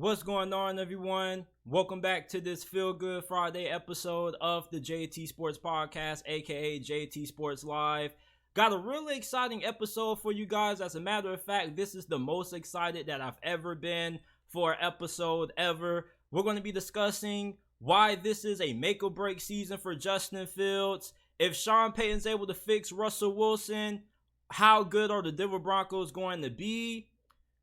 What's going on, everyone? Welcome back to this Feel Good Friday episode of the JT Sports Podcast, aka JT Sports Live. Got a really exciting episode for you guys. As a matter of fact, this is the most excited that I've ever been for an episode ever. We're going to be discussing why this is a make or break season for Justin Fields. If Sean Payton's able to fix Russell Wilson, how good are the Denver Broncos going to be?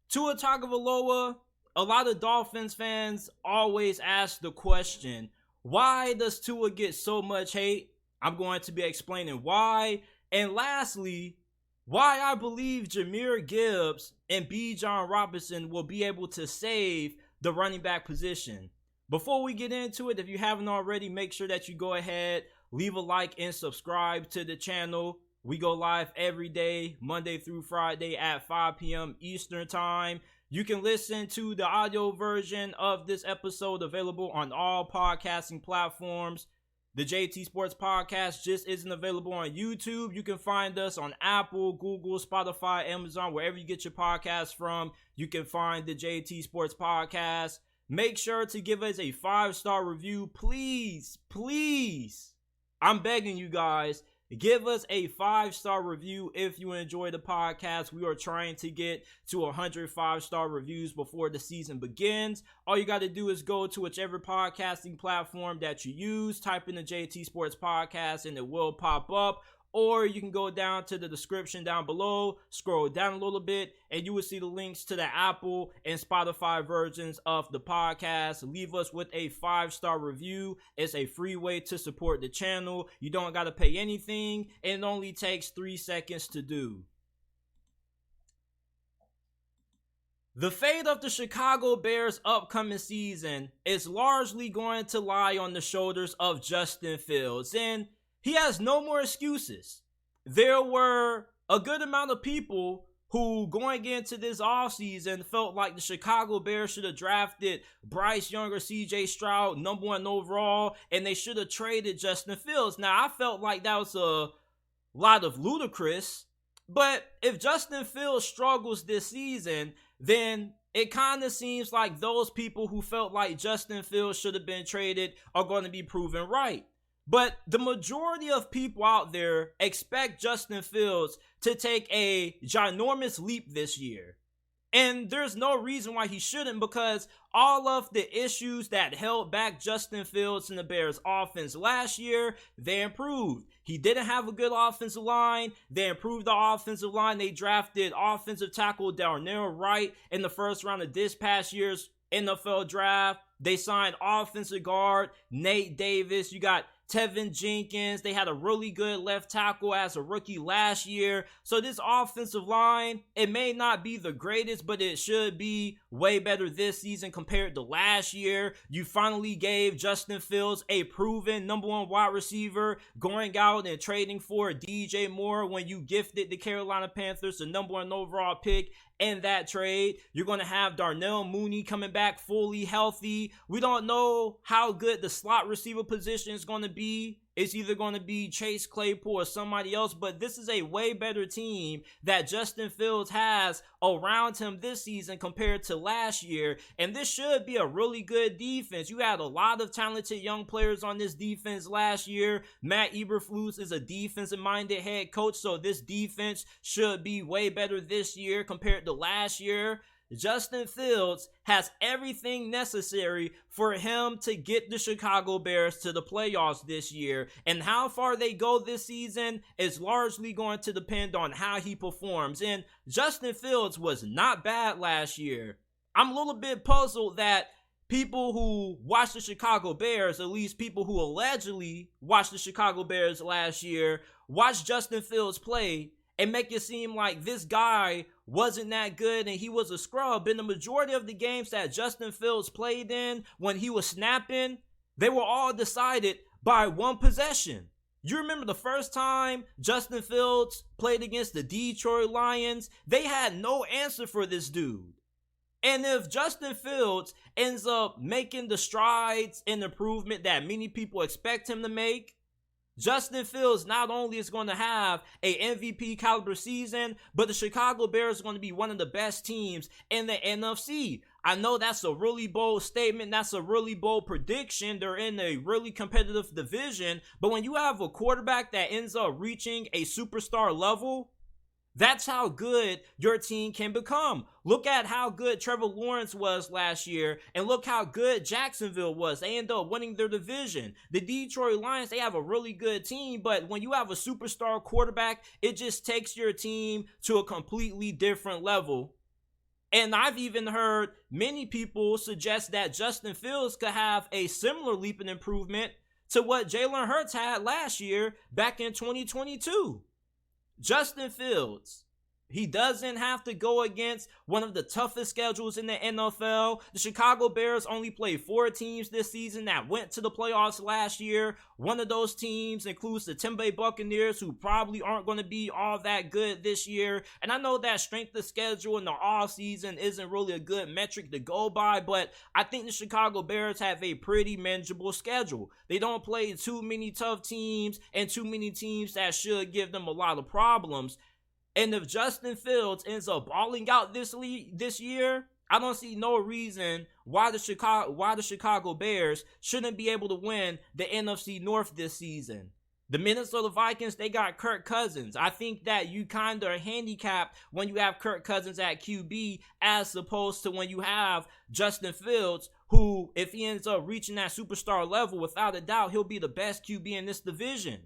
Tua Tagovailoa. A lot of Dolphins fans always ask the question, why does Tua get so much hate? I'm going to be explaining why. And lastly, why I believe Jahmyr, Gibbs, and Bijan will be able to save the running back position. Before we get into it, if you haven't already, make sure that you go ahead, leave a like, and subscribe to the channel. We go live every day, Monday through Friday at 5 p.m. Eastern Time. You can listen to the audio version of this episode available on all podcasting platforms. The JT Sports Podcast just isn't available on YouTube. You can find us on Apple, Google, Spotify, Amazon, wherever you get your podcasts from. You can find the JT Sports Podcast. Make sure to give us a 5-star review. Please, please. I'm begging you guys. Give us a 5-star review if you enjoy the podcast. We are trying to get to 100 5-star reviews before the season begins. All you got to do is go to whichever podcasting platform that you use, type in the JT Sports Podcast, and it will pop up. Or you can go down to the description down below, scroll down a little bit, and you will see the links to the Apple and Spotify versions of the podcast. Leave us with a 5-star review. It's a free way to support the channel. You don't got to pay anything, and it only takes 3 seconds to do. The fate of the Chicago Bears' upcoming season is largely going to lie on the shoulders of Justin Fields, and he has no more excuses. There were a good amount of people who, going into this offseason, felt like the Chicago Bears should have drafted Bryce Young or CJ Stroud, number 1 overall, and they should have traded Justin Fields. Now, I felt like that was a lot of ludicrous, but if Justin Fields struggles this season, then it kind of seems like those people who felt like Justin Fields should have been traded are going to be proven right. But the majority of people out there expect Justin Fields to take a ginormous leap this year. And there's no reason why he shouldn't, because all of the issues that held back Justin Fields and the Bears offense last year, they improved. He didn't have a good offensive line. They improved the offensive line. They drafted offensive tackle Darnell Wright in the first round of this past year's NFL Draft. They signed offensive guard Nate Davis. You got Tevin Jenkins. They had a really good left tackle as a rookie last year. So this offensive line, it may not be the greatest, but it should be way better this season compared to last year. You finally gave Justin Fields a proven number 1 wide receiver, going out and trading for DJ Moore when you gifted the Carolina Panthers the number 1 overall pick. In that trade, you're going to have Darnell Mooney coming back fully healthy. We don't know how good the slot receiver position is going to be. It's either going to be Chase Claypool or somebody else, but this is a way better team that Justin Fields has around him this season compared to last year, and this should be a really good defense. You had a lot of talented young players on this defense last year. Matt Eberflus is a defensive-minded head coach, so this defense should be way better this year compared to last year. Justin Fields has everything necessary for him to get the Chicago Bears to the playoffs this year. And how far they go this season is largely going to depend on how he performs. And Justin Fields was not bad last year. I'm a little bit puzzled that people who watched the Chicago Bears, at least people who allegedly watched the Chicago Bears last year, watched Justin Fields play and make it seem like this guy wasn't that good and he was a scrub. In the majority of the games that Justin Fields played in, when he was snapping, they were all decided by 1 possession. You remember the first time Justin Fields played against the Detroit Lions? They had no answer for this dude. And if Justin Fields ends up making the strides and improvement that many people expect him to make, Justin Fields not only is going to have a MVP caliber season, but the Chicago Bears are going to be one of the best teams in the NFC. I know that's a really bold statement. That's a really bold prediction. They're in a really competitive division. But when you have a quarterback that ends up reaching a superstar level, that's how good your team can become. Look at how good Trevor Lawrence was last year, and look how good Jacksonville was. They ended up winning their division. The Detroit Lions, they have a really good team, but when you have a superstar quarterback, it just takes your team to a completely different level. And I've even heard many people suggest that Justin Fields could have a similar leap in improvement to what Jalen Hurts had last year back in 2022. Justin Fields, he doesn't have to go against one of the toughest schedules in the NFL. The Chicago Bears only played 4 teams this season that went to the playoffs last year. One of those teams includes the Tampa Bay Buccaneers, who probably aren't going to be all that good this year. And I know that strength of schedule in the offseason isn't really a good metric to go by, but I think the Chicago Bears have a pretty manageable schedule. They don't play too many tough teams and too many teams that should give them a lot of problems. And if Justin Fields ends up balling out this year, I don't see no reason why the Chicago Bears shouldn't be able to win the NFC North this season. The Minnesota Vikings, they got Kirk Cousins. I think that you kind of are handicapped when you have Kirk Cousins at QB as opposed to when you have Justin Fields, who, if he ends up reaching that superstar level, without a doubt, he'll be the best QB in this division.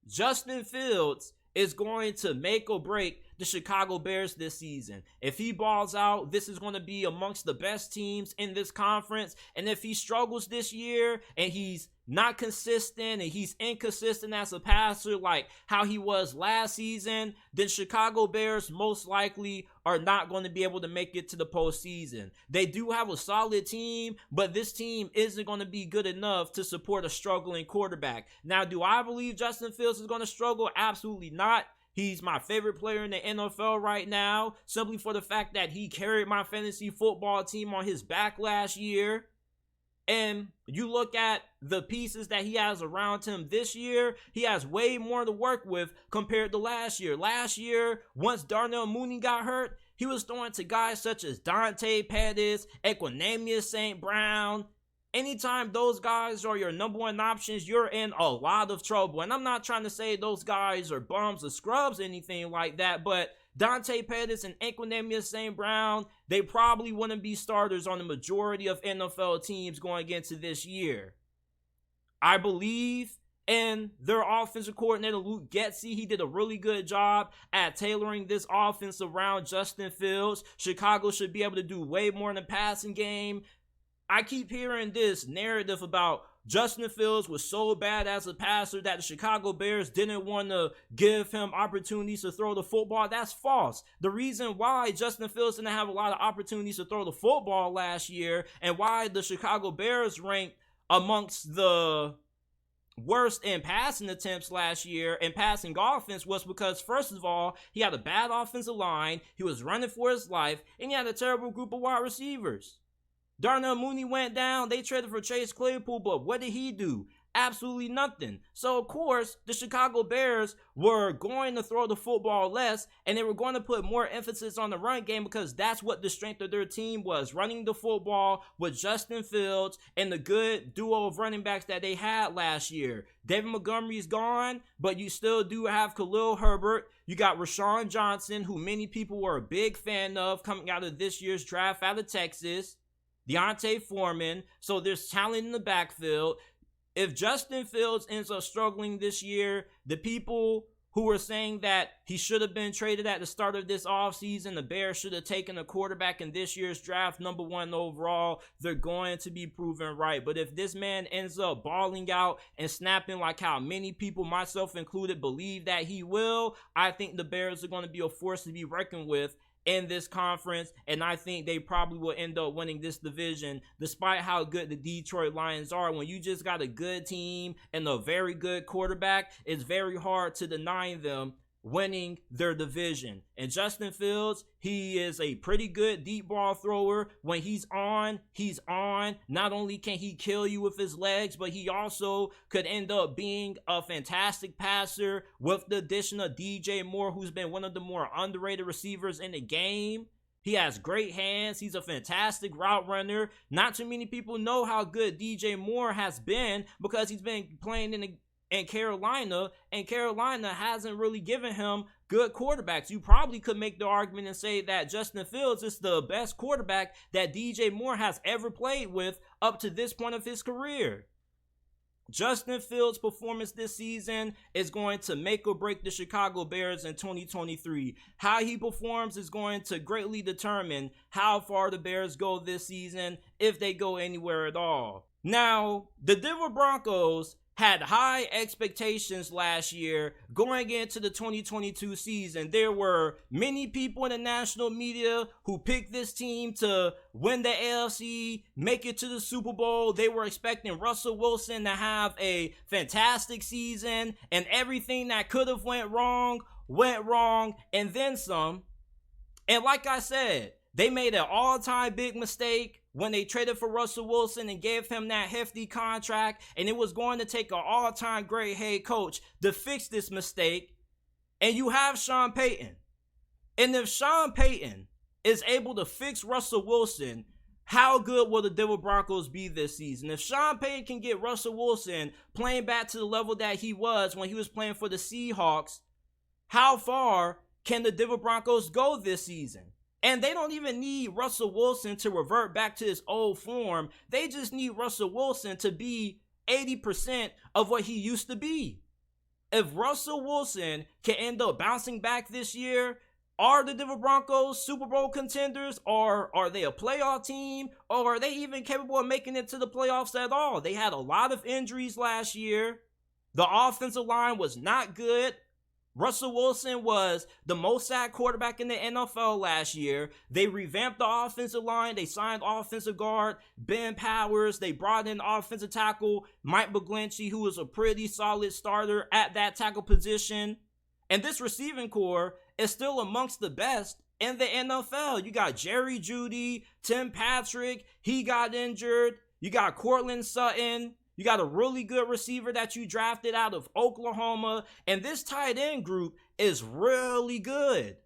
Justin Fields is going to make or break the Chicago Bears this season. If he balls out, this is going to be amongst the best teams in this conference. And if he struggles this year and he's not consistent and he's inconsistent as a passer like how he was last season, then Chicago Bears most likely are not going to be able to make it to the postseason. They do have a solid team, but this team isn't going to be good enough to support a struggling quarterback. Now, do I believe Justin Fields is going to struggle? Absolutely not. He's my favorite player in the NFL right now, simply for the fact that he carried my fantasy football team on his back last year. And you look at the pieces that he has around him this year, he has way more to work with compared to last year. Last year, once Darnell Mooney got hurt, he was throwing to guys such as Dante Pettis, Equanimeous St. Brown. Anytime those guys are your number one options, you're in a lot of trouble. And I'm not trying to say those guys are bums or scrubs or anything like that, but Dante Pettis and Equanimeous St. Brown, they probably wouldn't be starters on the majority of NFL teams going into this year. I believe in their offensive coordinator, Luke Getsy. He did a really good job at tailoring this offense around Justin Fields. Chicago should be able to do way more in the passing game. I keep hearing this narrative about Justin Fields was so bad as a passer that the Chicago Bears didn't want to give him opportunities to throw the football. That's false. The reason why Justin Fields didn't have a lot of opportunities to throw the football last year and why the Chicago Bears ranked amongst the worst in passing attempts last year and passing offense was because, first of all, he had a bad offensive line, he was running for his life, and he had a terrible group of wide receivers. Darnell Mooney went down. They traded for Chase Claypool, but what did he do? Absolutely nothing. So, of course, the Chicago Bears were going to throw the football less, and they were going to put more emphasis on the run game because that's what the strength of their team was, running the football with Justin Fields and the good duo of running backs that they had last year. David Montgomery's gone, but you still do have Khalil Herbert. You got Rashawn Johnson, who many people were a big fan of coming out of this year's draft out of Texas. Deontay Foreman. So there's talent in the backfield. If Justin Fields ends up struggling this year, the people who were saying that he should have been traded at the start of this offseason, the Bears should have taken a quarterback in this year's draft, number 1 overall, they're going to be proven right. But if this man ends up balling out and snapping like how many people, myself included, believe that he will, I think the Bears are going to be a force to be reckoned with in this conference, and I think they probably will end up winning this division despite how good the Detroit Lions are. When you just got a good team and a very good quarterback, it's very hard to deny them winning their division. And Justin Fields, he is a pretty good deep ball thrower. When he's on, he's on. Not only can he kill you with his legs, but he also could end up being a fantastic passer with the addition of DJ Moore, who's been one of the more underrated receivers in the game. He has great hands. He's a fantastic route runner. Not too many people know how good DJ Moore has been because he's been playing in Carolina, and Carolina hasn't really given him good quarterbacks. You probably could make the argument and say that Justin Fields is the best quarterback that DJ Moore has ever played with up to this point of his career. Justin Fields' performance this season is going to make or break the Chicago Bears in 2023. How he performs is going to greatly determine how far the Bears go this season, if they go anywhere at all. Now, the Denver Broncos had high expectations last year going into the 2022 season. There were many people in the national media who picked this team to win the AFC, make it to the Super Bowl. They were expecting Russell Wilson to have a fantastic season, and everything that could have went wrong, and then some. And like I said, they made an all-time big mistake when they traded for Russell Wilson and gave him that hefty contract, and it was going to take an all-time great head coach to fix this mistake. And you have Sean Payton. And if Sean Payton is able to fix Russell Wilson, how good will the Denver Broncos be this season? If Sean Payton can get Russell Wilson playing back to the level that he was when he was playing for the Seahawks, how far can the Denver Broncos go this season? And they don't even need Russell Wilson to revert back to his old form. They just need Russell Wilson to be 80% of what he used to be. If Russell Wilson can end up bouncing back this year, are the Denver Broncos Super Bowl contenders? Or are they a playoff team? Or are they even capable of making it to the playoffs at all? They had a lot of injuries last year. The offensive line was not good. Russell Wilson was the most sacked quarterback in the NFL last year. They revamped the offensive line. They signed offensive guard Ben Powers. They brought in offensive tackle Mike McGlinchey, who was a pretty solid starter at that tackle position. And this receiving core is still amongst the best in the NFL. You got Jerry Jeudy, Tim Patrick. He got injured. You got Cortland Sutton. You got a really good receiver that you drafted out of Oklahoma. And this tight end group is really good.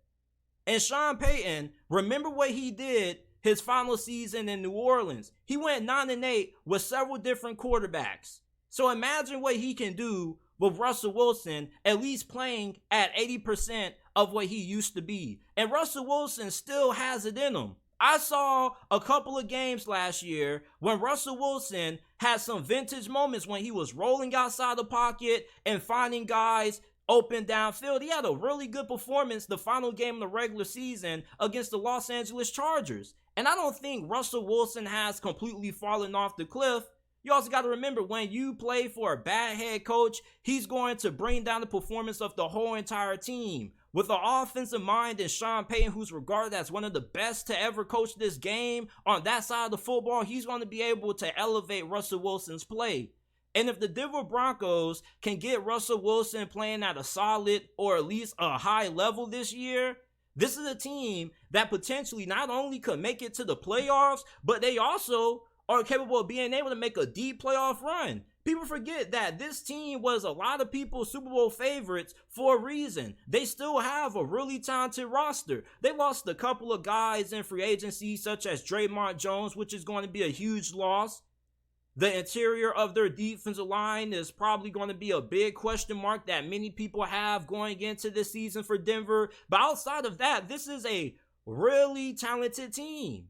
And Sean Payton, remember what he did his final season in New Orleans. He went 9-8 with several different quarterbacks. So imagine what he can do with Russell Wilson at least playing at 80% of what he used to be. And Russell Wilson still has it in him. I saw a couple of games last year when Russell Wilson had some vintage moments when he was rolling outside the pocket and finding guys open downfield. He had a really good performance the final game of the regular season against the Los Angeles Chargers. And I don't think Russell Wilson has completely fallen off the cliff. You also got to remember, when you play for a bad head coach, he's going to bring down the performance of the whole entire team. With an offensive mind and Sean Payton, who's regarded as one of the best to ever coach this game on that side of the football, he's going to be able to elevate Russell Wilson's play. And if the Denver Broncos can get Russell Wilson playing at a solid or at least a high level this year, this is a team that potentially not only could make it to the playoffs, but they also are capable of being able to make a deep playoff run. People forget that this team was a lot of people's Super Bowl favorites for a reason. They still have a really talented roster. They lost a couple of guys in free agency, such as Draymond Jones, which is going to be a huge loss. The interior of their defensive line is probably going to be a big question mark that many people have going into this season for Denver. But outside of that, this is a really talented team.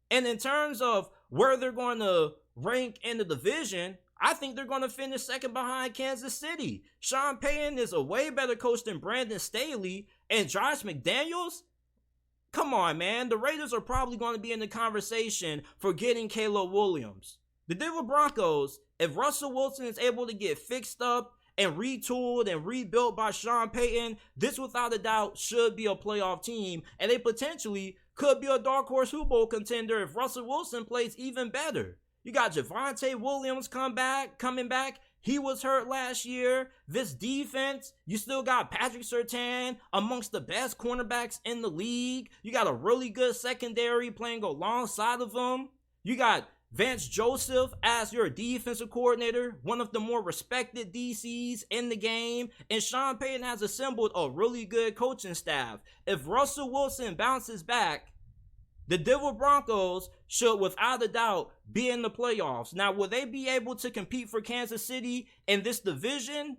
And in terms of where they're going to rank in the division, I think they're going to finish second behind Kansas City. Sean Payton is a way better coach than Brandon Staley. And Josh McDaniels? Come on, man. The Raiders are probably going to be in the conversation for getting Caleb Williams. The Denver Broncos, if Russell Wilson is able to get fixed up and retooled and rebuilt by Sean Payton, this without a doubt should be a playoff team. And they potentially could be a dark horse Super Bowl contender if Russell Wilson plays even better. You got Javonte Williams coming back. He was hurt last year. This defense, you still got Patrick Surtain, amongst the best cornerbacks in the league. You got a really good secondary playing alongside of them. You got Vance Joseph as your defensive coordinator, one of the more respected DCs in the game. And Sean Payton has assembled a really good coaching staff. If Russell Wilson bounces back, The Denver Broncos should, without a doubt, be in the playoffs. Now, will they be able to compete for Kansas City in this division?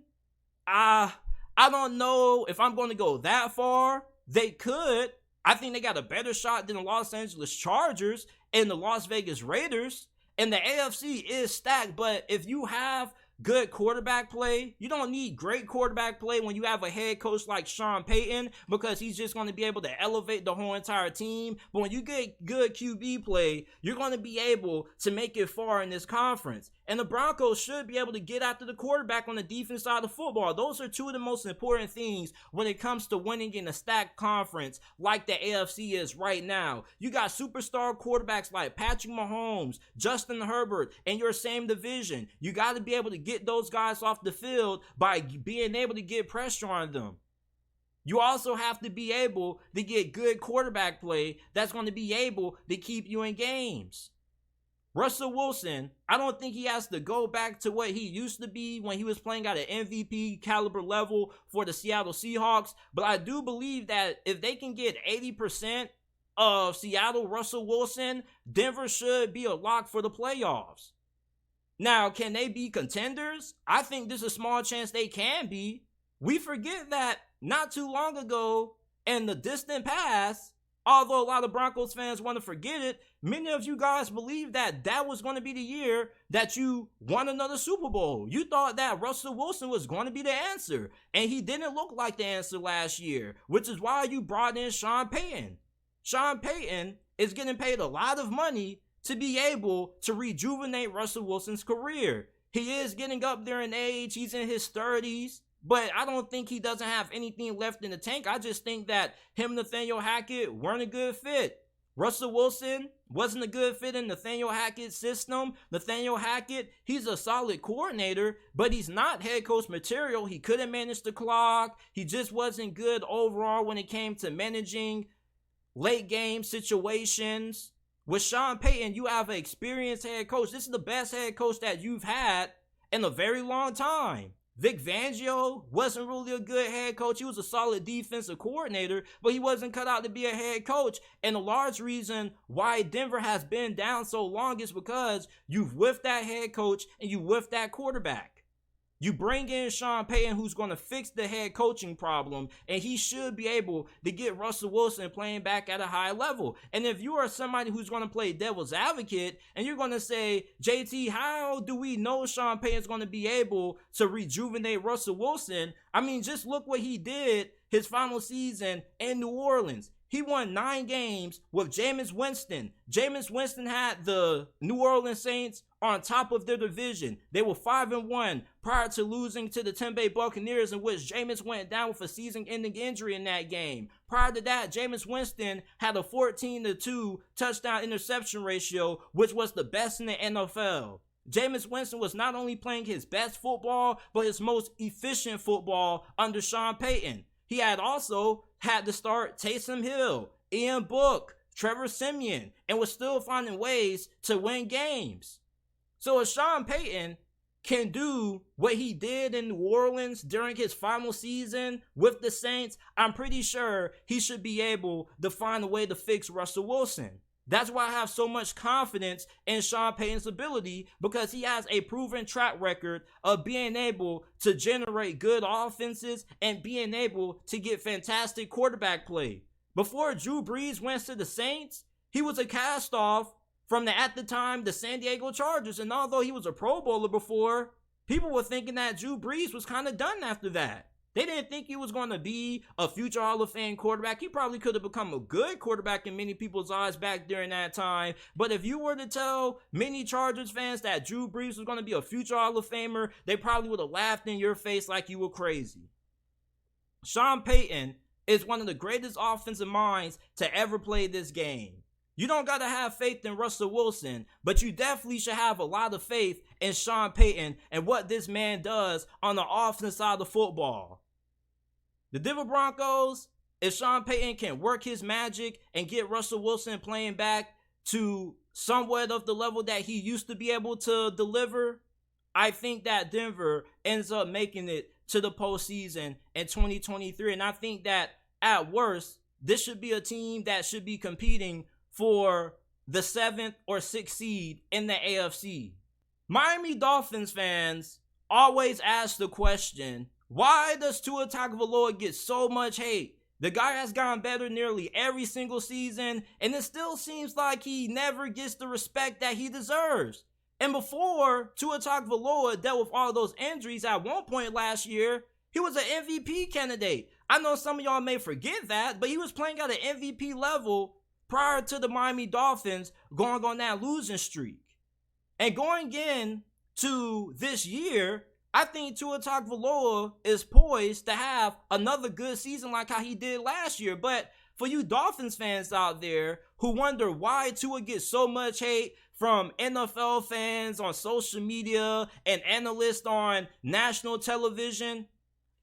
I don't know if I'm going to go that far. They could. I think they got a better shot than the Los Angeles Chargers and the Las Vegas Raiders. And the AFC is stacked, but if you have good quarterback play, you don't need great quarterback play when you have a head coach like Sean Payton, because he's just going to be able to elevate the whole entire team. But when you get good QB play, you're going to be able to make it far in this conference. And the Broncos should be able to get after the quarterback on the defense side of football. Those are two of the most important things when it comes to winning in a stacked conference like the AFC is right now. You got superstar quarterbacks like Patrick Mahomes, Justin Herbert in your same division. You got to be able to get those guys off the field by being able to get pressure on them. You also have to be able to get good quarterback play that's going to be able to keep you in games. Russell Wilson, I don't think he has to go back to what he used to be when he was playing at an MVP caliber level for the Seattle Seahawks, but I do believe that if they can get 80% of Seattle Russell Wilson, Denver should be a lock for the playoffs. Now, can they be contenders? I think there's a small chance they can be. We forget that not too long ago in the distant past, although a lot of Broncos fans want to forget it, many of you guys believe that that was going to be the year that you won another Super Bowl. You thought that Russell Wilson was going to be the answer, and he didn't look like the answer last year, which is why you brought in Sean Payton. Sean Payton is getting paid a lot of money to be able to rejuvenate Russell Wilson's career. He is getting up there in age. He's in his 30s. But I don't think he doesn't have anything left in the tank. I just think that him and Nathaniel Hackett weren't a good fit. Russell Wilson wasn't a good fit in Nathaniel Hackett's system. Nathaniel Hackett, he's a solid coordinator, but he's not head coach material. He couldn't manage the clock. He just wasn't good overall when it came to managing late game situations. With Sean Payton, you have an experienced head coach. This is the best head coach that you've had in a very long time. Vic Fangio wasn't really a good head coach. He was a solid defensive coordinator, but he wasn't cut out to be a head coach. And a large reason why Denver has been down so long is because you've whiffed that head coach and you whiffed that quarterback. You bring in Sean Payton, who's going to fix the head coaching problem, and he should be able to get Russell Wilson playing back at a high level. And if you are somebody who's going to play devil's advocate, and you're going to say, JT, how do we know Sean Payton's going to be able to rejuvenate Russell Wilson? I mean, just look what he did his final season in New Orleans. He won 9 games with Jameis Winston. Jameis Winston had the New Orleans Saints on top of their division. They were 5-1 prior to losing to the Tampa Bay Buccaneers, in which Jameis went down with a season-ending injury in that game. Prior to that, Jameis Winston had a 14-2 touchdown interception ratio, which was the best in the NFL. Jameis Winston was not only playing his best football, but his most efficient football under Sean Payton. He had also had to start Taysom Hill, Ian Book, Trevor Siemian, and was still finding ways to win games. So if Sean Payton can do what he did in New Orleans during his final season with the Saints, I'm pretty sure he should be able to find a way to fix Russell Wilson. That's why I have so much confidence in Sean Payton's ability, because he has a proven track record of being able to generate good offenses and being able to get fantastic quarterback play. Before Drew Brees went to the Saints, he was a cast-off from at the time, the San Diego Chargers. And although he was a Pro Bowler before, people were thinking that Drew Brees was kind of done after that. They didn't think he was going to be a future Hall of Fame quarterback. He probably could have become a good quarterback in many people's eyes back during that time. But if you were to tell many Chargers fans that Drew Brees was going to be a future Hall of Famer, they probably would have laughed in your face like you were crazy. Sean Payton is one of the greatest offensive minds to ever play this game. You don't got to have faith in Russell Wilson, but you definitely should have a lot of faith in Sean Payton and what this man does on the offensive side of the football. The Denver Broncos, if Sean Payton can work his magic and get Russell Wilson playing back to somewhat of the level that he used to be able to deliver, I think that Denver ends up making it to the postseason in 2023. And I think that at worst, this should be a team that should be competing for the 7th or 6th seed in the AFC. Miami Dolphins fans always ask the question, why does Tua Tagovailoa get so much hate? The guy has gotten better nearly every single season, and it still seems like he never gets the respect that he deserves. And before Tua Tagovailoa dealt with all those injuries at one point last year, he was an MVP candidate. I know some of y'all may forget that, but he was playing at an MVP level prior to the Miami Dolphins going on that losing streak. And going into this year, I think Tua Tagovailoa is poised to have another good season like how he did last year. But for you Dolphins fans out there who wonder why Tua gets so much hate from NFL fans on social media and analysts on national television,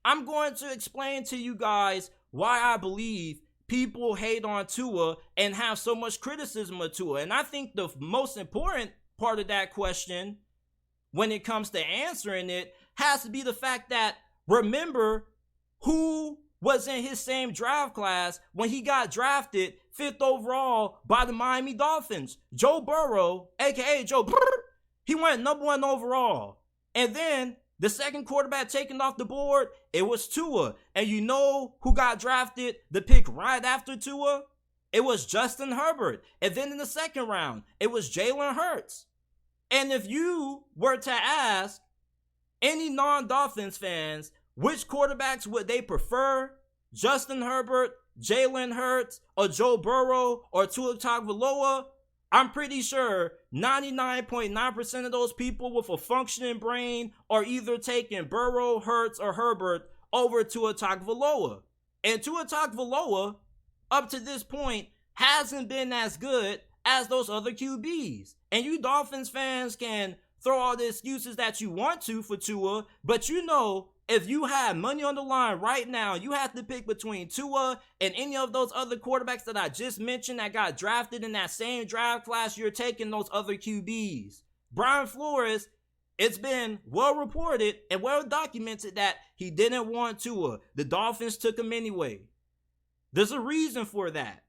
I'm going to explain to you guys why I believe people hate on Tua and have so much criticism of Tua. And I think the most important part of that question, when it comes to answering it, has to be the fact that remember who was in his same draft class when he got drafted 5th overall by the Miami Dolphins. Joe Burrow, aka Joe Brrr, he went number 1 overall. And then the second quarterback taken off the board, it was Tua. And you know who got drafted the pick right after Tua? It was Justin Herbert. And then in the second round, it was Jalen Hurts. And if you were to ask any non-Dolphins fans which quarterbacks would they prefer, Justin Herbert, Jalen Hurts, or Joe Burrow, or Tua Tagovailoa, I'm pretty sure 99.9% of those people with a functioning brain are either taking Burrow, Hurts, or Herbert over Tua Tagovailoa. And Tua Tagovailoa, up to this point, hasn't been as good as those other QBs. And you Dolphins fans can throw all the excuses that you want to for Tua, but you know, if you had money on the line right now, you have to pick between Tua and any of those other quarterbacks that I just mentioned that got drafted in that same draft class, you're taking those other QBs. Brian Flores, it's been well reported and well documented that he didn't want Tua. The Dolphins took him anyway. There's a reason for that.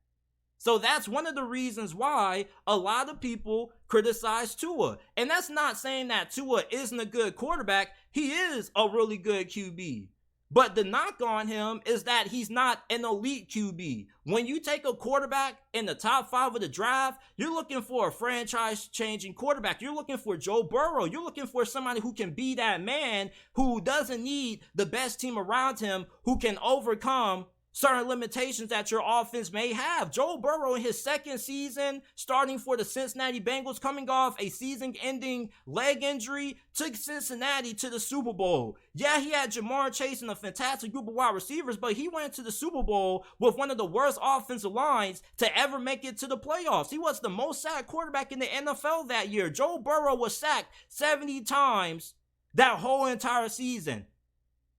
So that's one of the reasons why a lot of people criticize Tua. And that's not saying that Tua isn't a good quarterback. He is a really good QB. But the knock on him is that he's not an elite QB. When you take a quarterback in the top 5 of the draft, you're looking for a franchise-changing quarterback. You're looking for Joe Burrow. You're looking for somebody who can be that man who doesn't need the best team around him, who can overcome certain limitations that your offense may have. Joe Burrow in his second season, starting for the Cincinnati Bengals, coming off a season-ending leg injury, took Cincinnati to the Super Bowl. Yeah, he had Jahmyr Chase and a fantastic group of wide receivers, but he went to the Super Bowl with one of the worst offensive lines to ever make it to the playoffs. He was the most sacked quarterback in the NFL that year. Joe Burrow was sacked 70 times that whole entire season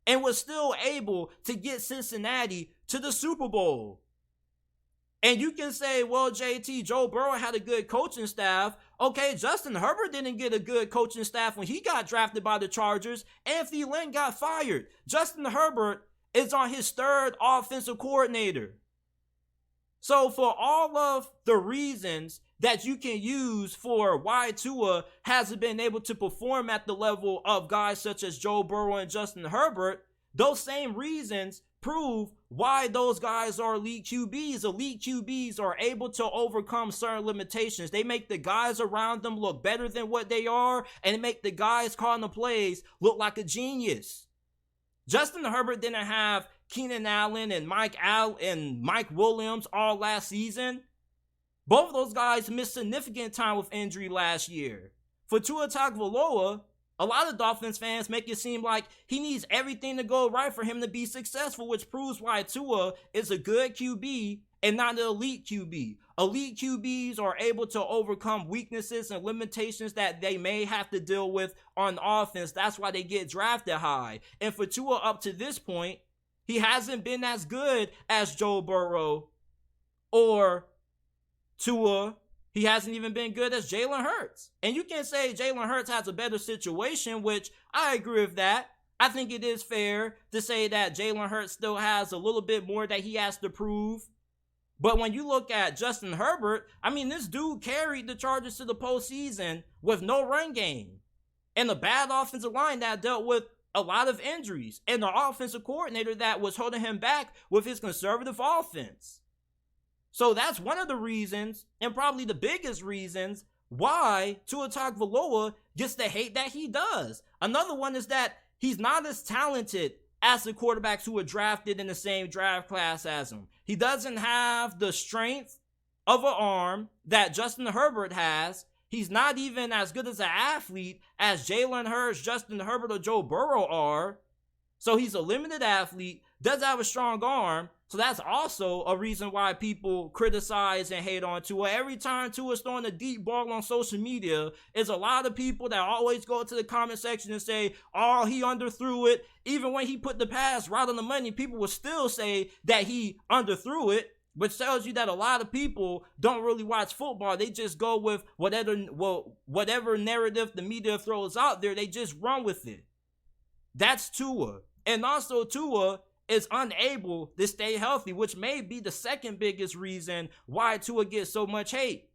and was still able to get Cincinnati to the Super Bowl. And you can say, well, JT, Joe Burrow had a good coaching staff. Okay, Justin Herbert didn't get a good coaching staff when he got drafted by the Chargers. Anthony Lynn got fired. Justin Herbert is on his 3rd offensive coordinator. So for all of the reasons that you can use for why Tua hasn't been able to perform at the level of guys such as Joe Burrow and Justin Herbert, those same reasons prove why those guys are elite QBs. Elite QBs are able to overcome certain limitations. They make the guys around them look better than what they are, and they make the guys calling the plays look like a genius. Justin Herbert didn't have Keenan Allen and Mike Williams all last season. Both of those guys missed significant time with injury last year. For Tua Tagovailoa, a lot of Dolphins fans make it seem like he needs everything to go right for him to be successful, which proves why Tua is a good QB and not an elite QB. Elite QBs are able to overcome weaknesses and limitations that they may have to deal with on offense. That's why they get drafted high. And for Tua up to this point, he hasn't been as good as Joe Burrow or Tua. He hasn't even been good as Jalen Hurts. And you can say Jalen Hurts has a better situation, which I agree with that. I think it is fair to say that Jalen Hurts still has a little bit more that he has to prove. But when you look at Justin Herbert, I mean, this dude carried the Chargers to the postseason with no run game and a bad offensive line that dealt with a lot of injuries and the offensive coordinator that was holding him back with his conservative offense. So that's one of the reasons, and probably the biggest reasons, why Tua Tagovailoa gets the hate that he does. Another one is that he's not as talented as the quarterbacks who were drafted in the same draft class as him. He doesn't have the strength of an arm that Justin Herbert has. He's not even as good as an athlete as Jalen Hurts, Justin Herbert, or Joe Burrow are. So he's a limited athlete, does have a strong arm. So that's also a reason why people criticize and hate on Tua. Every time Tua's throwing a deep ball on social media, there's a lot of people that always go to the comment section and say, oh, he underthrew it. Even when he put the pass right on the money, people will still say that he underthrew it, which tells you that a lot of people don't really watch football. They just go with whatever narrative the media throws out there. They just run with it. That's Tua. And also Tua is unable to stay healthy, which may be the second biggest reason why Tua gets so much hate.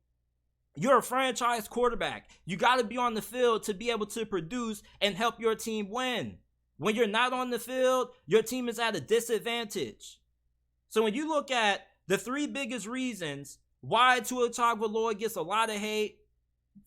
You're a franchise quarterback. You got to be on the field to be able to produce and help your team win. When you're not on the field, your team is at a disadvantage. So when you look at the three biggest reasons why Tua Tagovailoa gets a lot of hate,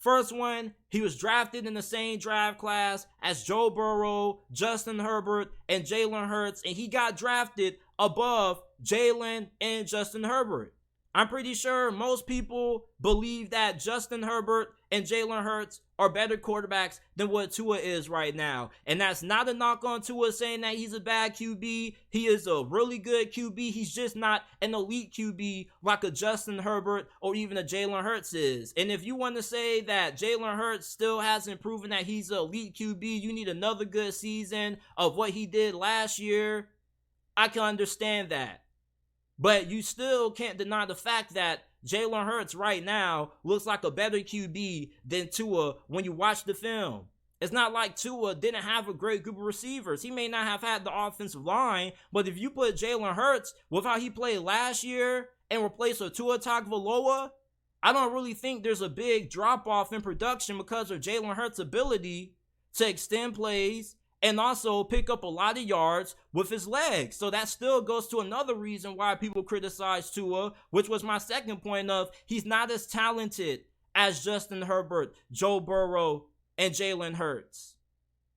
first one, he was drafted in the same draft class as Joe Burrow, Justin Herbert, and Jalen Hurts, and he got drafted above Jalen and Justin Herbert. I'm pretty sure most people believe that Justin Herbert and Jalen Hurts are better quarterbacks than what Tua is right now. And that's not a knock on Tua saying that he's a bad QB. He is a really good QB. He's just not an elite QB like a Justin Herbert or even a Jalen Hurts is. And if you want to say that Jalen Hurts still hasn't proven that he's an elite QB, you need another good season of what he did last year. I can understand that. But you still can't deny the fact that Jalen Hurts right now looks like a better QB than Tua when you watch the film. It's not like Tua didn't have a great group of receivers. He may not have had the offensive line, but if you put Jalen Hurts with how he played last year and replace with Tua Tagovailoa, I don't really think there's a big drop-off in production because of Jalen Hurts' ability to extend plays and also pick up a lot of yards with his legs. So that still goes to another reason why people criticize Tua, which was my second point of he's not as talented as Justin Herbert, Joe Burrow, and Jalen Hurts.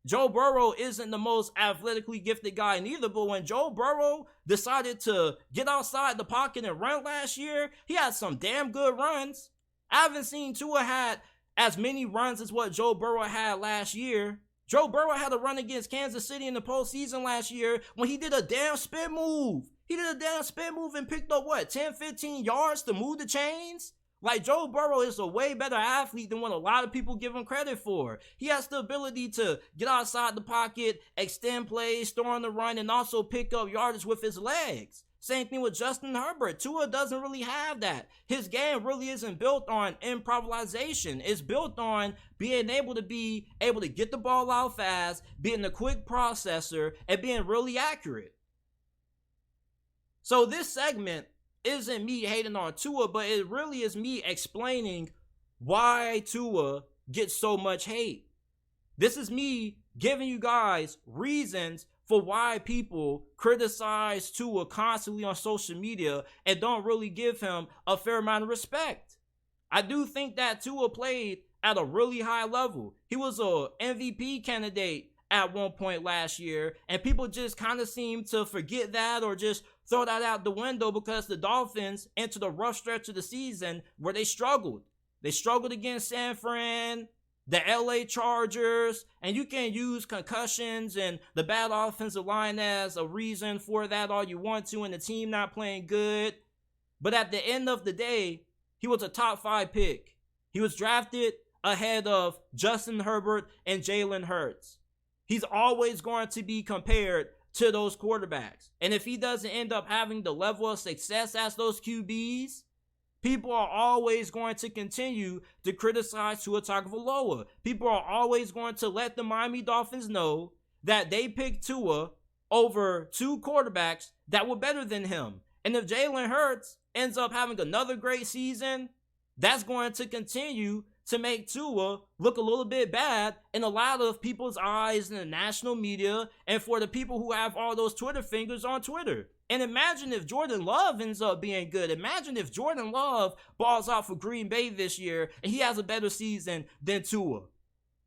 Joe Burrow isn't the most athletically gifted guy neither, but when Joe Burrow decided to get outside the pocket and run last year, he had some damn good runs. I haven't seen Tua had as many runs as what Joe Burrow had last year. Joe Burrow had a run against Kansas City in the postseason last year when he did a damn spin move. He did a damn spin move and picked up, 10, 15 yards to move the chains? Like, Joe Burrow is a way better athlete than what a lot of people give him credit for. He has the ability to get outside the pocket, extend plays, throw on the run, and also pick up yardage with his legs. Same thing with Justin Herbert. Tua doesn't really have that. His game really isn't built on improvisation. It's built on being able to get the ball out fast, being a quick processor, and being really accurate. So this segment isn't me hating on Tua, but it really is me explaining why Tua gets so much hate. This is me giving you guys reasons for why people criticize Tua constantly on social media and don't really give him a fair amount of respect. I do think that Tua played at a really high level. He was a MVP candidate at one point last year, and people just kind of seem to forget that or just throw that out the window because the Dolphins entered a rough stretch of the season where they struggled. They struggled against San Fran, the LA Chargers, and you can use concussions and the bad offensive line as a reason for that all you want to, and the team not playing good. But at the end of the day, he was a top 5 pick. He was drafted ahead of Justin Herbert and Jalen Hurts. He's always going to be compared to those quarterbacks. And if he doesn't end up having the level of success as those QBs, people are always going to continue to criticize Tua Tagovailoa. People are always going to let the Miami Dolphins know that they picked Tua over 2 quarterbacks that were better than him. And if Jalen Hurts ends up having another great season, that's going to continue to make Tua look a little bit bad in a lot of people's eyes in the national media and for the people who have all those Twitter fingers on Twitter. And imagine if Jordan Love ends up being good. Imagine if Jordan Love balls out for Green Bay this year and he has a better season than Tua.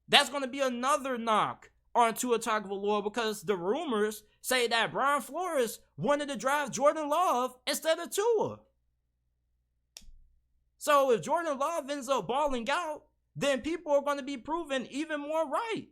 That's going to be another knock on Tua Tagovailoa because the rumors say that Brian Flores wanted to draft Jordan Love instead of Tua. So if Jordan Love ends up balling out, then people are going to be proven even more right.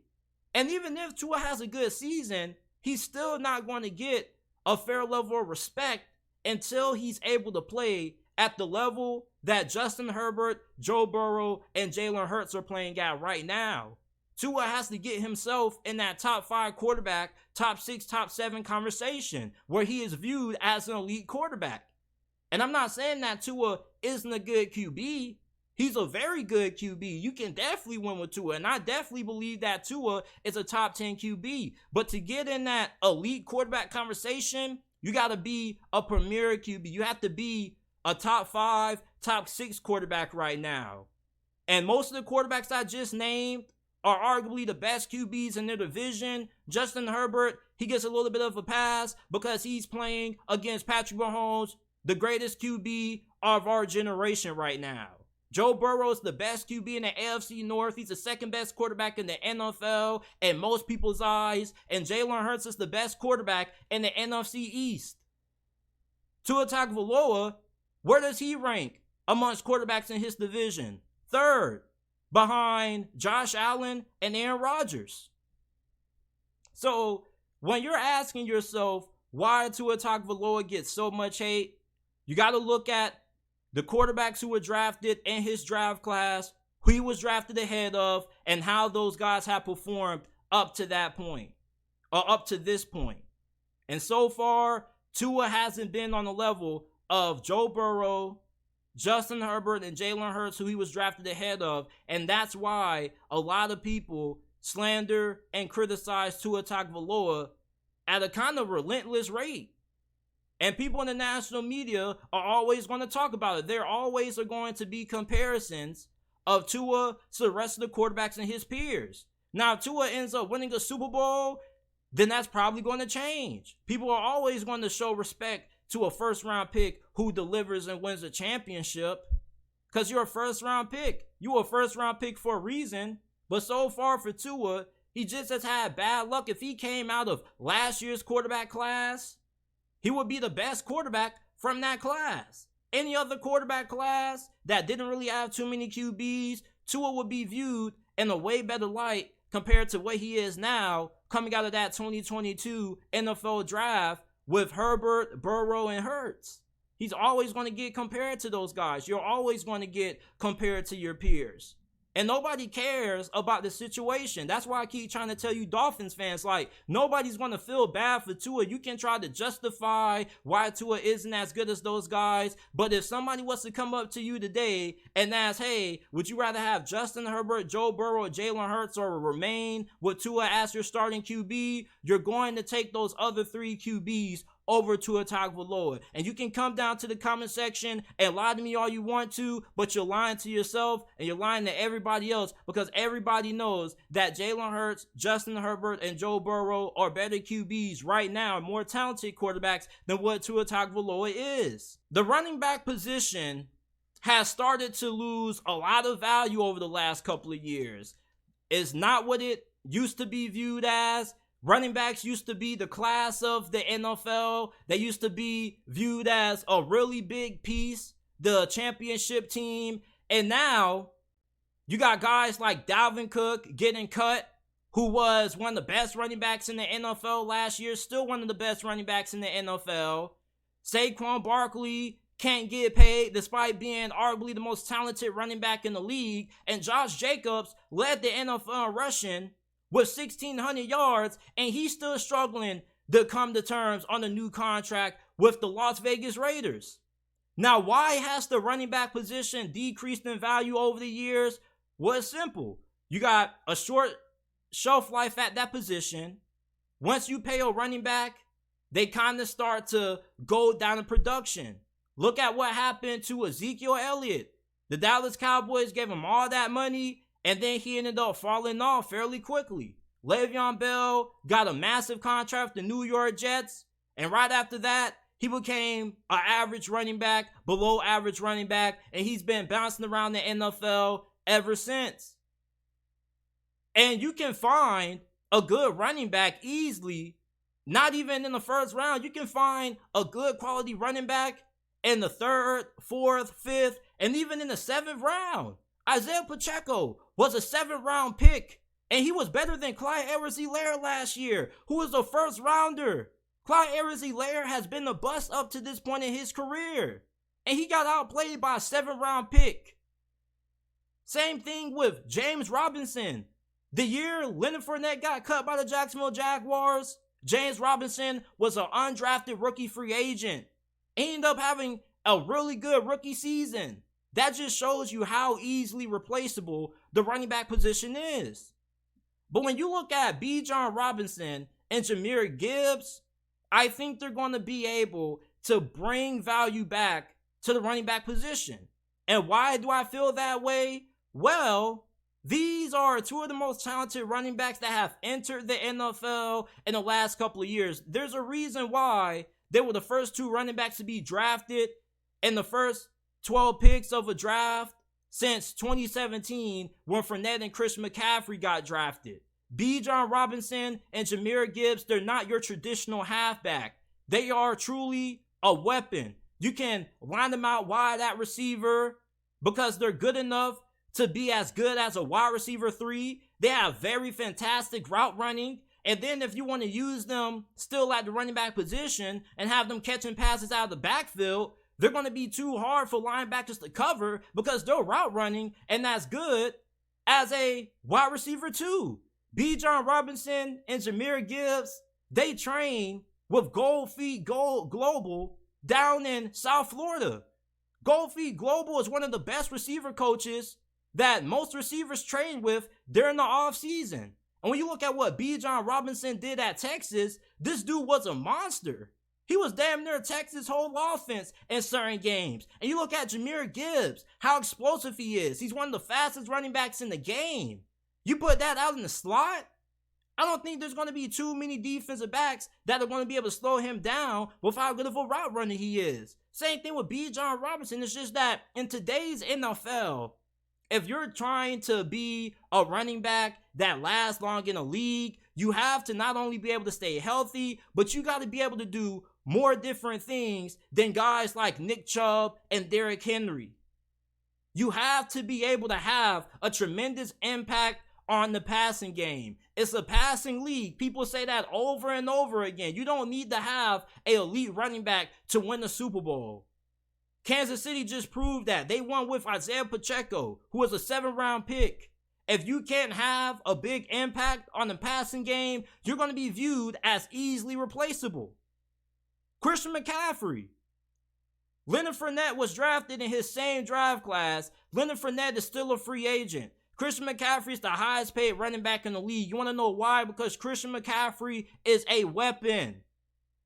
And even if Tua has a good season, he's still not going to get a fair level of respect until he's able to play at the level that Justin Herbert, Joe Burrow, and Jalen Hurts are playing at right now. Tua has to get himself in that top 5 quarterback, top 6, top 7 conversation where he is viewed as an elite quarterback. And I'm not saying that Tua isn't a good QB. He's a very good QB. You can definitely win with Tua. And I definitely believe that Tua is a top 10 QB. But to get in that elite quarterback conversation, you got to be a premier QB. You have to be a top 5, top 6 quarterback right now. And most of the quarterbacks I just named are arguably the best QBs in their division. Justin Herbert, he gets a little bit of a pass because he's playing against Patrick Mahomes, the greatest QB of our generation right now. Joe Burrow is the best QB in the AFC North. He's the second best quarterback in the NFL in most people's eyes. And Jalen Hurts is the best quarterback in the NFC East. Tua Tagovailoa, where does he rank amongst quarterbacks in his division? 3rd, behind Josh Allen and Aaron Rodgers. So when you're asking yourself why Tua Tagovailoa gets so much hate, you got to look at the quarterbacks who were drafted in his draft class, who he was drafted ahead of, and how those guys have performed up to that point, or up to this point. And so far, Tua hasn't been on the level of Joe Burrow, Justin Herbert, and Jalen Hurts, who he was drafted ahead of. And that's why a lot of people slander and criticize Tua Tagovailoa at a kind of relentless rate. And people in the national media are always going to talk about it. There always are going to be comparisons of Tua to the rest of the quarterbacks and his peers. Now, if Tua ends up winning a Super Bowl, then that's probably going to change. People are always going to show respect to a first-round pick who delivers and wins a championship because you're a first-round pick. You're a first-round pick for a reason. But so far for Tua, he just has had bad luck. If he came out of last year's quarterback class, he would be the best quarterback from that class. Any other quarterback class that didn't really have too many QBs, Tua would be viewed in a way better light compared to what he is now coming out of that 2022 NFL Draft with Herbert, Burrow, and Hurts. He's always going to get compared to those guys. You're always going to get compared to your peers. And nobody cares about the situation. That's why I keep trying to tell you Dolphins fans, like, nobody's going to feel bad for Tua. You can try to justify why Tua isn't as good as those guys. But if somebody was to come up to you today and ask, hey, would you rather have Justin Herbert, Joe Burrow, Jalen Hurts, or remain with Tua as your starting QB, you're going to take those other 3 QBs over Tua Tagovailoa. And you can come down to the comment section and lie to me all you want to, but you're lying to yourself and you're lying to everybody else because everybody knows that Jalen Hurts, Justin Herbert, and Joe Burrow are better QBs right now, more talented quarterbacks than what Tua Tagovailoa is. The running back position has started to lose a lot of value over the last couple of years. It's not what it used to be viewed as. Running backs used to be the class of the NFL. They used to be viewed as a really big piece, the championship team. And now you got guys like Dalvin Cook getting cut, who was one of the best running backs in the NFL last year, still one of the best running backs in the NFL. Saquon Barkley can't get paid despite being arguably the most talented running back in the league. And Josh Jacobs led the NFL in rushing with 1,600 yards, and he's still struggling to come to terms on a new contract with the Las Vegas Raiders. Now, why has the running back position decreased in value over the years? Well, it's simple. You got a short shelf life at that position. Once you pay a running back, they kind of start to go down in production. Look at what happened to Ezekiel Elliott. The Dallas Cowboys gave him all that money, and then he ended up falling off fairly quickly. Le'Veon Bell got a massive contract with the New York Jets, and right after that, he became an average running back, below average running back, and he's been bouncing around the NFL ever since. And you can find a good running back easily, not even in the first round. You can find a good quality running back in the 3rd, 4th, 5th, and even in the 7th round. Isaiah Pacheco was a 7th round pick, and he was better than Clyde Edwards-Helaire last year, who was a 1st rounder. Clyde Edwards-Helaire has been a bust up to this point in his career, and he got outplayed by a 7th round pick. Same thing with James Robinson. The year Leonard Fournette got cut by the Jacksonville Jaguars, James Robinson was an undrafted rookie free agent. He ended up having a really good rookie season. That just shows you how easily replaceable the running back position is. But when you look at Bijan Robinson and Jahmyr Gibbs, I think they're going to be able to bring value back to the running back position. And why do I feel that way? Well, these are two of the most talented running backs that have entered the NFL in the last couple of years. There's a reason why they were the first 2 running backs to be drafted in the first 12 picks of a draft since 2017, when Fournette and Christian McCaffrey got drafted. Bijan Robinson and Jahmyr Gibbs, they're not your traditional halfback. They are truly a weapon. You can line them out wide at receiver because they're good enough to be as good as a wide receiver 3. They have very fantastic route running. And then if you want to use them still at the running back position and have them catching passes out of the backfield, they're going to be too hard for linebackers to cover because they're route running and that's good as a wide receiver 2. Bijan Robinson and Jahmyr Gibbs, they train with Gold Feet Global down in South Florida. Gold Feet Global is one of the best receiver coaches that most receivers train with during the offseason. And when you look at what Bijan Robinson did at Texas, this dude was a monster. He was damn near Texas' whole offense in certain games. And you look at Jahmyr Gibbs, how explosive he is. He's one of the fastest running backs in the game. You put that out in the slot, I don't think there's going to be too many defensive backs that are going to be able to slow him down with how good of a route runner he is. Same thing with Bijan Robinson. It's just that in today's NFL, if you're trying to be a running back that lasts long in a league, you have to not only be able to stay healthy, but you got to be able to do more different things than guys like Nick Chubb and Derrick Henry. You have to be able to have a tremendous impact on the passing game. It's a passing league. People say that over and over again. You don't need to have an elite running back to win the Super Bowl. Kansas City just proved that. They won with Isaiah Pacheco, who was a 7th round pick. If you can't have a big impact on the passing game, you're going to be viewed as easily replaceable. Christian McCaffrey. Leonard Fournette was drafted in his same draft class. Leonard Fournette is still a free agent. Christian McCaffrey is the highest paid running back in the league. You want to know why? Because Christian McCaffrey is a weapon.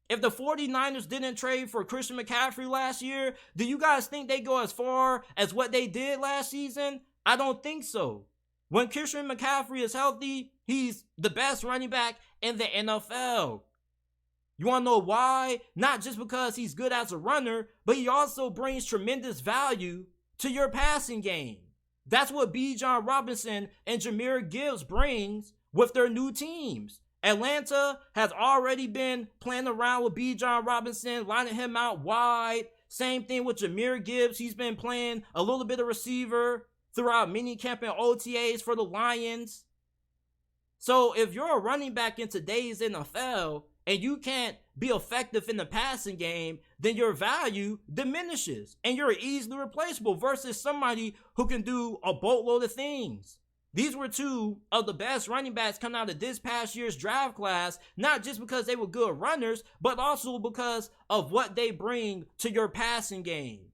If the 49ers didn't trade for Christian McCaffrey last year, do you guys think they go as far as what they did last season? I don't think so. When Christian McCaffrey is healthy, he's the best running back in the NFL. You want to know why? Not just because he's good as a runner, but he also brings tremendous value to your passing game. That's what Bijan Robinson and Jahmyr Gibbs brings with their new teams. Atlanta has already been playing around with Bijan Robinson, lining him out wide. Same thing with Jahmyr Gibbs. He's been playing a little bit of receiver throughout minicamp and OTAs for the Lions. So if you're a running back in today's NFL and you can't be effective in the passing game, then your value diminishes and you're easily replaceable versus somebody who can do a boatload of things. These were two of the best running backs coming out of this past year's draft class, not just because they were good runners, but also because of what they bring to your passing game.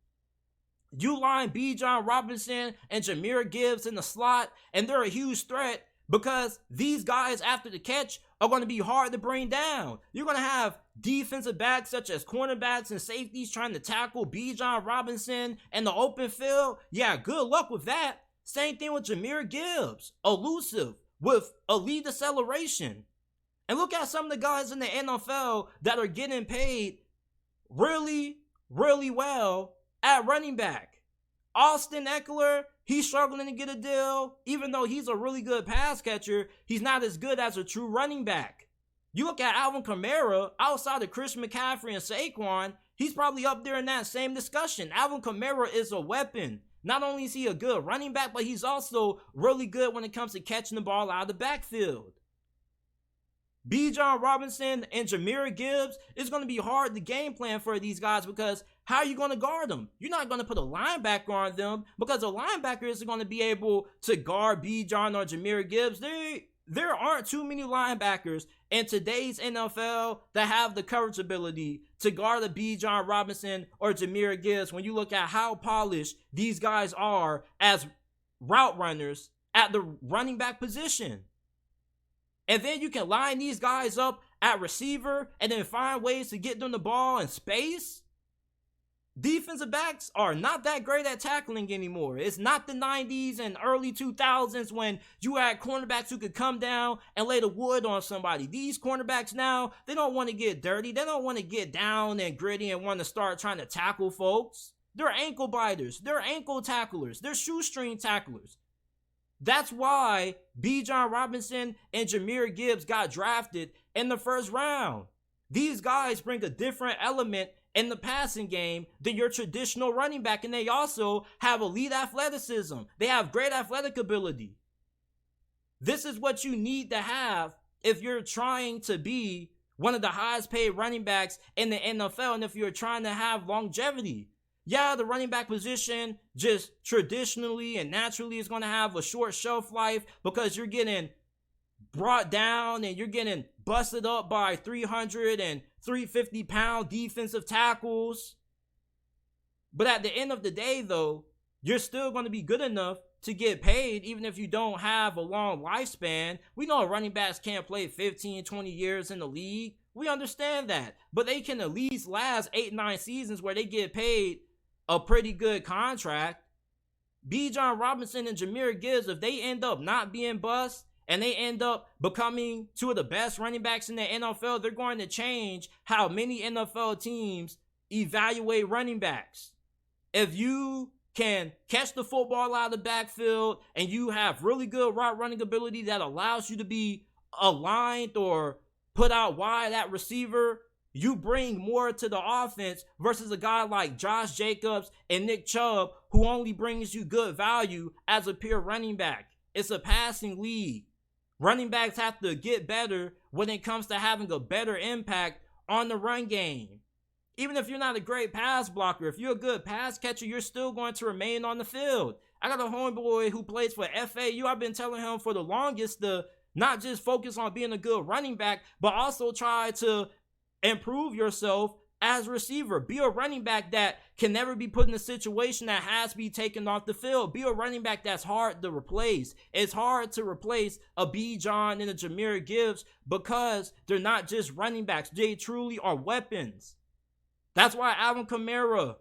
You line Bijan Robinson and Jahmyr Gibbs in the slot, and they're a huge threat because these guys after the catch are going to be hard to bring down. You're going to have defensive backs such as cornerbacks and safeties trying to tackle Bijan Robinson in the open field. Yeah, good luck with that. Same thing with Jahmyr Gibbs, elusive with elite acceleration. And look at some of the guys in the NFL that are getting paid really, really well at running back. Austin Eckler, he's struggling to get a deal. Even though he's a really good pass catcher, he's not as good as a true running back. You look at Alvin Kamara, outside of Chris McCaffrey and Saquon, he's probably up there in that same discussion. Alvin Kamara is a weapon. Not only is he a good running back, but he's also really good when it comes to catching the ball out of the backfield. Bijan Robinson and Jahmyr Gibbs, it's going to be hard to game plan for these guys because how are you going to guard them? You're not going to put a linebacker on them because a linebacker isn't going to be able to guard Bijan or Jahmyr Gibbs. There aren't too many linebackers in today's NFL that have the coverage ability to guard a Bijan Robinson or Jahmyr Gibbs when you look at how polished these guys are as route runners at the running back position. And then you can line these guys up at receiver and then find ways to get them the ball in space. Defensive backs are not that great at tackling anymore. It's not the 90s and early 2000s when you had cornerbacks who could come down and lay the wood on somebody. These cornerbacks now, they don't want to get dirty. They don't want to get down and gritty and want to start trying to tackle folks. They're ankle biters. They're ankle tacklers. They're shoestring tacklers. That's why Bijan Robinson and Jahmyr Gibbs got drafted in the first round. These guys bring a different element in the passing game than your traditional running back, and they also have elite athleticism. They have great athletic ability. This is what you need to have if you're trying to be one of the highest paid running backs in the NFL and if you're trying to have longevity. Yeah, the running back position just traditionally and naturally is going to have a short shelf life because you're getting brought down and you're getting busted up by 300 and 350 pound defensive tackles. But at the end of the day, though, you're still going to be good enough to get paid even if you don't have a long lifespan. We know running backs can't play 15, 20 years in the league. We understand that. But they can at least last 8-9 seasons where they get paid a pretty good contract. Bijan Robinson and Jahmyr Gibbs, if they end up not being bust and they end up becoming two of the best running backs in the NFL, they're going to change how many NFL teams evaluate running backs. If you can catch the football out of the backfield and you have really good route running ability that allows you to be aligned or put out wide at receiver, you bring more to the offense versus a guy like Josh Jacobs and Nick Chubb who only brings you good value as a pure running back. It's a passing league. Running backs have to get better when it comes to having a better impact on the run game. Even if you're not a great pass blocker, if you're a good pass catcher, you're still going to remain on the field. I got a homeboy who plays for FAU. I've been telling him for the longest to not just focus on being a good running back, but also try to improve yourself as a receiver. Be a running back that can never be put in a situation that has to be taken off the field. Be a running back that's hard to replace. It's hard to replace a Bijan and a Jahmyr Gibbs because they're not just running backs. They truly are weapons. That's why Alvin Kamara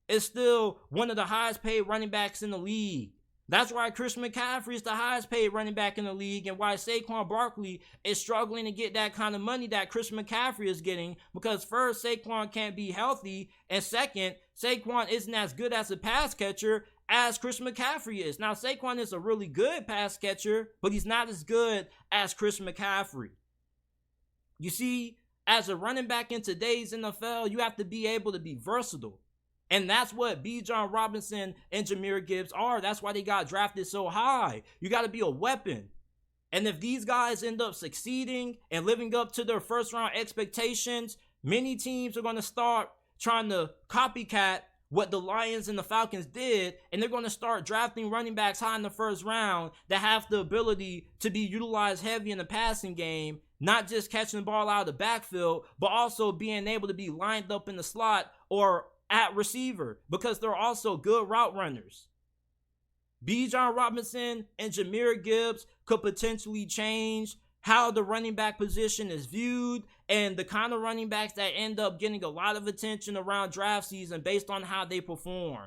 is still one of the highest paid running backs in the league. That's why Chris McCaffrey is the highest paid running back in the league, and why Saquon Barkley is struggling to get that kind of money that Chris McCaffrey is getting, because first, Saquon can't be healthy, and second, Saquon isn't as good as a pass catcher as Chris McCaffrey is. Now, Saquon is a really good pass catcher, but he's not as good as Chris McCaffrey. You see, as a running back in today's NFL, you have to be able to be versatile. And that's what Bijan Robinson and Jahmyr Gibbs are. That's why they got drafted so high. You got to be a weapon. And if these guys end up succeeding and living up to their first round expectations, many teams are going to start trying to copycat what the Lions and the Falcons did, and they're going to start drafting running backs high in the first round that have the ability to be utilized heavy in the passing game, not just catching the ball out of the backfield, but also being able to be lined up in the slot or at receiver, because they're also good route runners. Bijan Robinson and Jahmyr Gibbs could potentially change how the running back position is viewed and the kind of running backs that end up getting a lot of attention around draft season based on how they perform.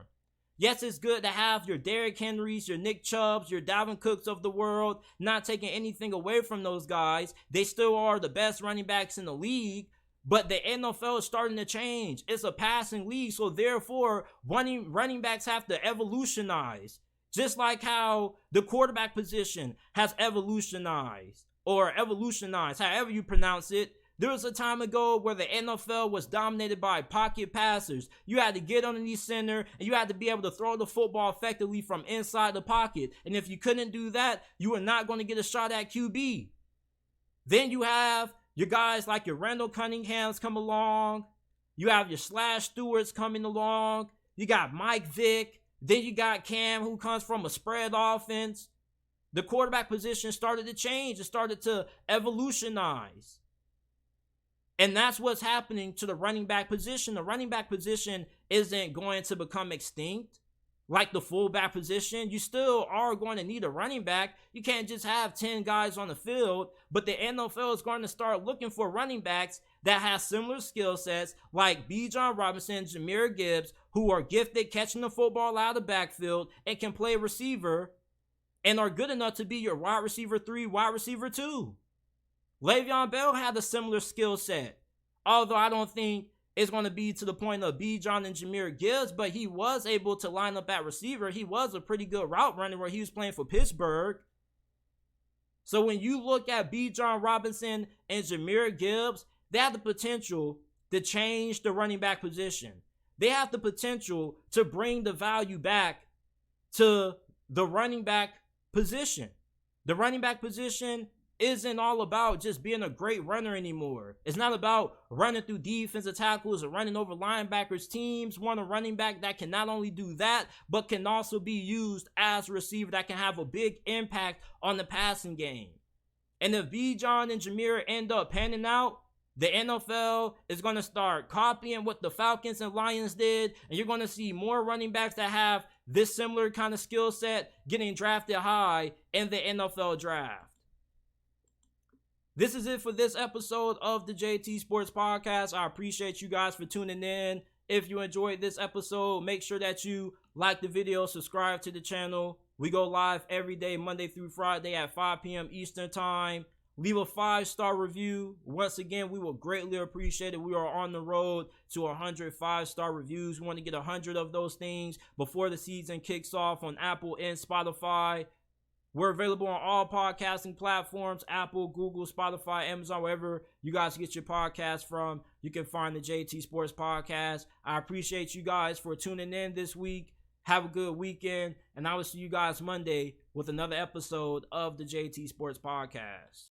Yes, it's good to have your Derrick Henrys, your Nick Chubbs, your Dalvin Cooks of the world, not taking anything away from those guys. They still are the best running backs in the league, but the NFL is starting to change. It's a passing league, so therefore, running backs have to evolutionize. Just like how the quarterback position has evolutionized, however you pronounce it. There was a time ago where the NFL was dominated by pocket passers. You had to get underneath center, and you had to be able to throw the football effectively from inside the pocket. And if you couldn't do that, you were not going to get a shot at QB. Then you have your guys like your Randall Cunninghams come along. You have your Slash Stewarts coming along. You got Mike Vick. Then you got Cam, who comes from a spread offense. The quarterback position started to change. It started to evolutionize. And that's what's happening to the running back position. The running back position isn't going to become extinct like the fullback position. You still are going to need a running back. You can't just have 10 guys on the field. But the NFL is going to start looking for running backs that have similar skill sets like Bijan Robinson, Jahmyr Gibbs, who are gifted catching the football out of the backfield and can play receiver and are good enough to be your wide receiver 3, wide receiver 2. Le'Veon Bell had a similar skill set, although I don't think it's going to be to the point of Bijan and Jahmyr Gibbs, but he was able to line up at receiver. He was a pretty good route runner where he was playing for Pittsburgh. So when you look at Bijan Robinson and Jahmyr Gibbs, they have the potential to change the running back position. They have the potential to bring the value back to the running back position. The running back position isn't all about just being a great runner anymore. It's not about running through defensive tackles or running over linebackers. Teams want a running back that can not only do that, but can also be used as a receiver that can have a big impact on the passing game. And if Bijan and Jahmyr end up panning out, the NFL is going to start copying what the Falcons and Lions did, and you're going to see more running backs that have this similar kind of skill set getting drafted high in the NFL draft. This is it for this episode of the JT Sports Podcast. I appreciate you guys for tuning in. If you enjoyed this episode, make sure that you like the video, subscribe to the channel. We go live every day, Monday through Friday at 5 p.m. Eastern Time. Leave a 5-star review. Once again, we will greatly appreciate it. We are on the road to 100 5-star reviews. We want to get 100 of those things before the season kicks off on Apple and Spotify. We're available on all podcasting platforms, Apple, Google, Spotify, Amazon, wherever you guys get your podcast from. You can find the JT Sports Podcast. I appreciate you guys for tuning in this week. Have a good weekend, and I will see you guys Monday with another episode of the JT Sports Podcast.